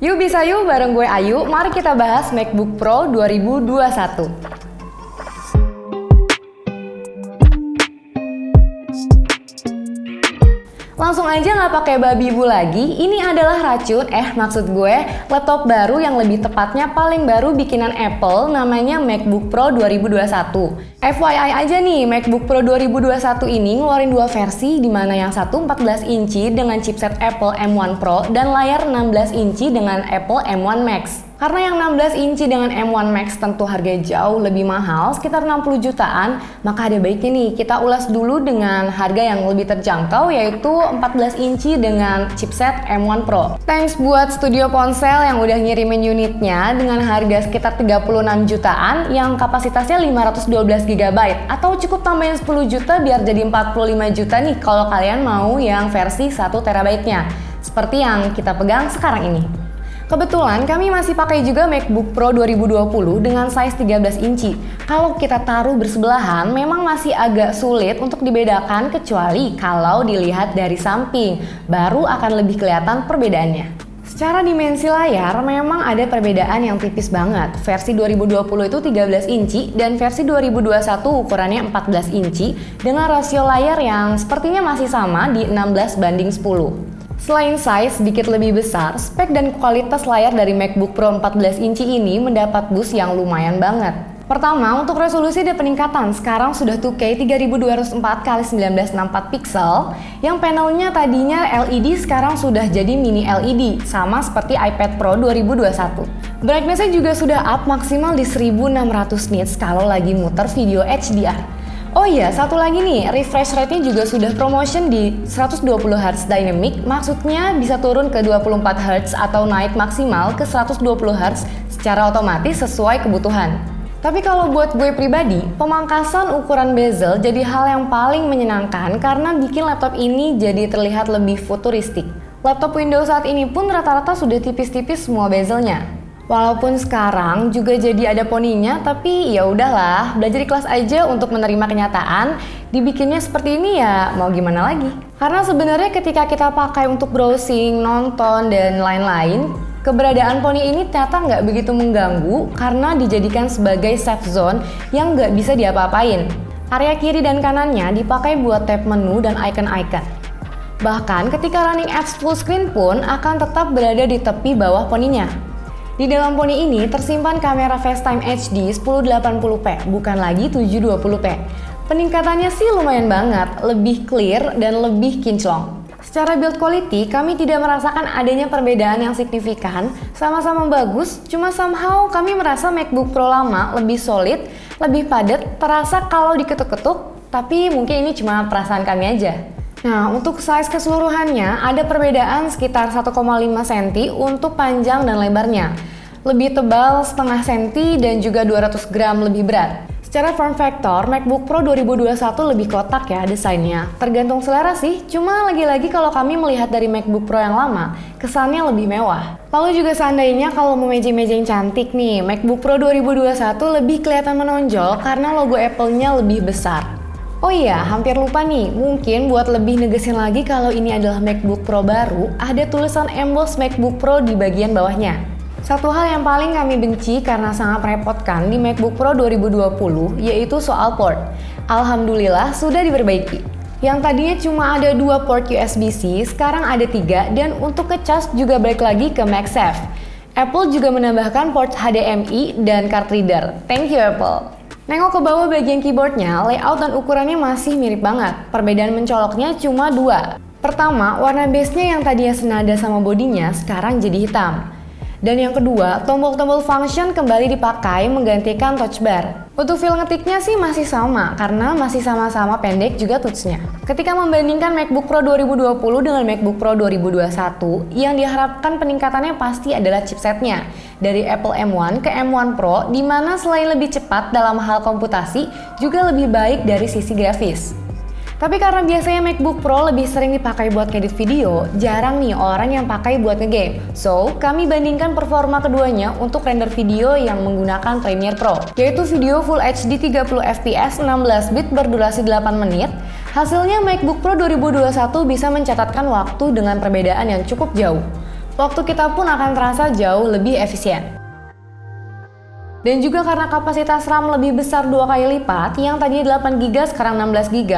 Yuk bisa yuk bareng gue Ayu, mari kita bahas MacBook Pro 2021. Langsung aja nggak pakai babi bu lagi, ini adalah maksud gue laptop baru yang lebih tepatnya paling baru bikinan Apple, namanya MacBook Pro 2021. FYI aja nih, MacBook Pro 2021 ini ngeluarin dua versi, di mana yang satu 14 inci dengan chipset Apple M1 Pro dan layar 16 inci dengan Apple M1 Max. Karena yang 16 inci dengan M1 Max tentu harganya jauh lebih mahal, sekitar 60 jutaan, maka ada baiknya nih kita ulas dulu dengan harga yang lebih terjangkau, yaitu 14 inci dengan chipset M1 Pro. Thanks buat studio ponsel yang udah ngirimin unitnya dengan harga sekitar 36 jutaan yang kapasitasnya 512 GB, atau cukup tambahin 10 juta biar jadi 45 juta nih kalau kalian mau yang versi 1 TB-nya, seperti yang kita pegang sekarang ini. Kebetulan kami masih pakai juga MacBook Pro 2020 dengan size 13 inci. Kalau kita taruh bersebelahan memang masih agak sulit untuk dibedakan, kecuali kalau dilihat dari samping, baru akan lebih kelihatan perbedaannya. Secara dimensi layar memang ada perbedaan yang tipis banget. Versi 2020 itu 13 inci dan versi 2021 ukurannya 14 inci dengan rasio layar yang sepertinya masih sama di 16:10. Selain size sedikit lebih besar, spek dan kualitas layar dari MacBook Pro 14 inci ini mendapat boost yang lumayan banget. Pertama, untuk resolusi ada peningkatan. Sekarang sudah 2K 3204x1964 pixel, yang panelnya tadinya LED sekarang sudah jadi mini LED, sama seperti iPad Pro 2021. Brightness-nya juga sudah up maksimal di 1600 nits kalau lagi muter video HDR. Oh iya, satu lagi nih, refresh rate-nya juga sudah promotion di 120 Hz dynamic, maksudnya bisa turun ke 24 Hz atau naik maksimal ke 120 Hz secara otomatis sesuai kebutuhan. Tapi kalau buat gue pribadi, pemangkasan ukuran bezel jadi hal yang paling menyenangkan karena bikin laptop ini jadi terlihat lebih futuristik. Laptop Windows saat ini pun rata-rata sudah tipis-tipis semua bezelnya. Walaupun sekarang juga jadi ada poninya, tapi ya udahlah, belajar ikhlas aja untuk menerima kenyataan. Dibikinnya seperti ini ya mau gimana lagi? Karena sebenarnya ketika kita pakai untuk browsing, nonton, dan lain-lain, keberadaan poni ini ternyata nggak begitu mengganggu karena dijadikan sebagai safe zone yang nggak bisa diapa-apain. Area kiri dan kanannya dipakai buat tab menu dan icon-icon. Bahkan ketika running apps full screen pun akan tetap berada di tepi bawah poninya. Di dalam poni ini tersimpan kamera FaceTime HD 1080p, bukan lagi 720p. Peningkatannya sih lumayan banget, lebih clear dan lebih kinclong. Secara build quality, kami tidak merasakan adanya perbedaan yang signifikan, sama-sama bagus, cuma somehow kami merasa MacBook Pro lama lebih solid, lebih padat, terasa kalau diketuk-ketuk, tapi mungkin ini cuma perasaan kami aja. Nah, untuk size keseluruhannya ada perbedaan sekitar 1,5 cm untuk panjang dan lebarnya. Lebih tebal setengah senti dan juga 200 gram lebih berat. Secara form factor, MacBook Pro 2021 lebih kotak ya desainnya. Tergantung selera sih, cuma lagi-lagi kalau kami melihat dari MacBook Pro yang lama, kesannya lebih mewah. Lalu juga seandainya kalau mau meja-meja yang cantik nih, MacBook Pro 2021 lebih kelihatan menonjol karena logo Apple-nya lebih besar. Oh iya, hampir lupa nih, mungkin buat lebih negesin lagi kalau ini adalah MacBook Pro baru, ada tulisan emboss MacBook Pro di bagian bawahnya. Satu hal yang paling kami benci karena sangat merepotkan di MacBook Pro 2020 yaitu soal port. Alhamdulillah sudah diperbaiki. Yang tadinya cuma ada 2 port USB-C, sekarang ada 3, dan untuk ngecas juga balik lagi ke MagSafe. Apple juga menambahkan port HDMI dan card reader. Thank you Apple. Nengok ke bawah bagian keyboardnya, layout dan ukurannya masih mirip banget. Perbedaan mencoloknya cuma 2. Pertama, warna base-nya yang tadinya senada sama bodinya sekarang jadi hitam. Dan yang kedua, tombol-tombol function kembali dipakai menggantikan touch bar. Untuk feel ngetiknya sih masih sama, karena masih sama-sama pendek juga touch-nya. Ketika membandingkan MacBook Pro 2020 dengan MacBook Pro 2021, yang diharapkan peningkatannya pasti adalah chipsetnya. Dari Apple M1 ke M1 Pro, di mana selain lebih cepat dalam hal komputasi, juga lebih baik dari sisi grafis. Tapi karena biasanya MacBook Pro lebih sering dipakai buat ngedit video, jarang nih orang yang pakai buat ngegame. So, kami bandingkan performa keduanya untuk render video yang menggunakan Premiere Pro, yaitu video Full HD 30fps 16 bit berdurasi 8 menit. Hasilnya MacBook Pro 2021 bisa mencatatkan waktu dengan perbedaan yang cukup jauh. waktu kita pun akan terasa jauh lebih efisien. Dan juga karena kapasitas RAM lebih besar 2 kali lipat, yang tadinya 8GB sekarang 16GB,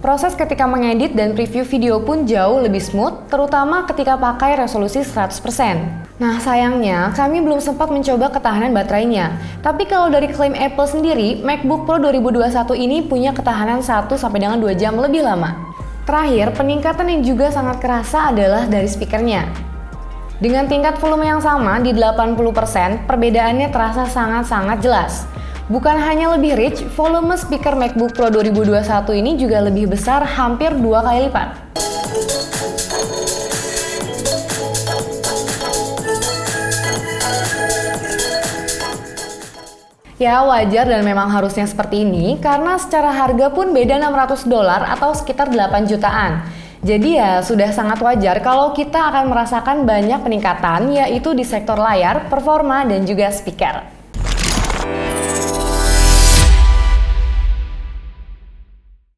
proses ketika mengedit dan preview video pun jauh lebih smooth, terutama ketika pakai resolusi 100%. Nah sayangnya, kami belum sempat mencoba ketahanan baterainya. Tapi kalau dari klaim Apple sendiri, MacBook Pro 2021 ini punya ketahanan 1-2 jam lebih lama. Terakhir, peningkatan yang juga sangat kerasa adalah dari speakernya. Dengan tingkat volume yang sama di 80%, perbedaannya terasa sangat-sangat jelas. Bukan hanya lebih rich, volume speaker MacBook Pro 2021 ini juga lebih besar hampir 2 kali lipat. Ya wajar dan memang harusnya seperti ini karena secara harga pun beda $600 atau sekitar 8 jutaan. Jadi ya sudah sangat wajar kalau kita akan merasakan banyak peningkatan yaitu di sektor layar, performa, dan juga speaker.